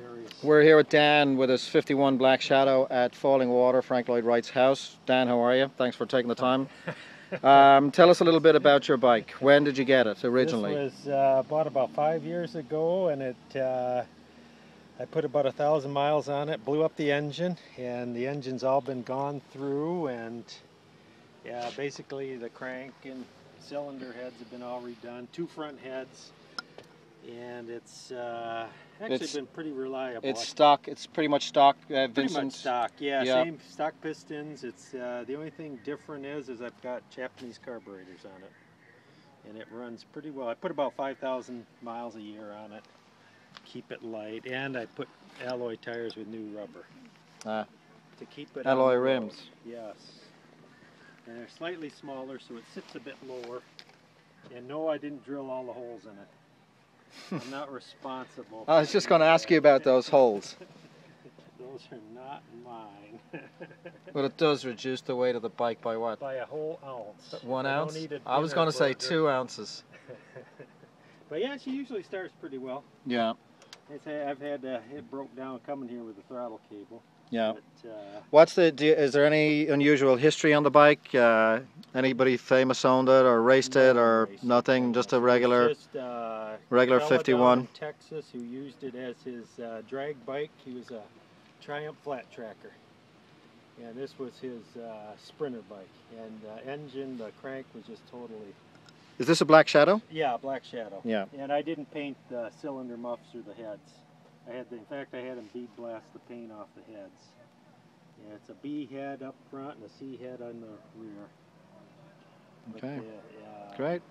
various... We're here with Dan with his 51 Black Shadow at Falling Water, Frank Lloyd Wright's house. Dan, how are you? Thanks for taking the time. Tell us a little bit about your bike. When did you get it originally? This was bought about 5 years ago, and I put about 1,000 miles on it, blew up the engine, and the engine's all been gone through, and yeah, basically the crank and cylinder heads have been all redone, 2 front heads, and it's actually been pretty reliable. It's stock. It's pretty much stock, Vincent. Pretty much stock, yeah. Yep. Same stock pistons. It's the only thing different is I've got Japanese carburetors on it, and it runs pretty well. I put about 5,000 miles a year on it, keep it light, and I put alloy tires with new rubber to keep it alloy on the rims. road. Yes, and they're slightly smaller, so it sits a bit lower. And no, I didn't drill all the holes in it. I'm not responsible. I was just going to ask you about those holes. Those are not mine. But it does reduce the weight of the bike by what? By a whole ounce. 1 ounce? I was going to say 2 ounces. But yeah, she usually starts pretty well. Yeah. I've had it broke down coming here with the throttle cable. Yeah. But, is there any unusual history on the bike? Anybody famous owned it or raced it or nothing? Just a regular, regular 51. In Texas, who used it as his drag bike. He was a Triumph flat tracker, and this was his sprinter bike. And engine, the crank was just totally. Is this a Black Shadow? Yeah, Black Shadow. Yeah. And I didn't paint the cylinder muffs or the heads. In fact, I had him bead blast the paint off the heads. Yeah, it's a B head up front and a C head on the rear. Okay. But, great.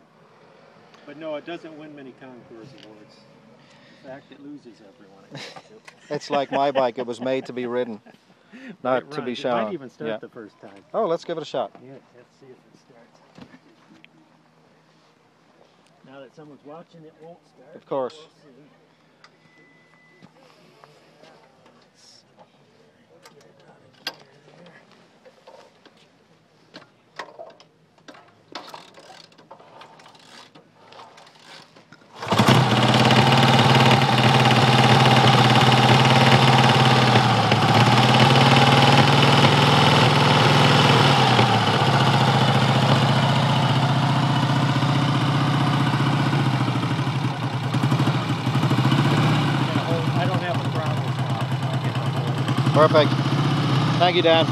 But no, it doesn't win many concours awards. In fact, it loses everyone it goes to. It's like my bike. It was made to be ridden, not to be shown. It might even start the first time. Oh, let's give it a shot. Yeah, let's see if it starts. Now that someone's watching, it won't start. Of course. We'll see. Perfect. Thank you, Dan.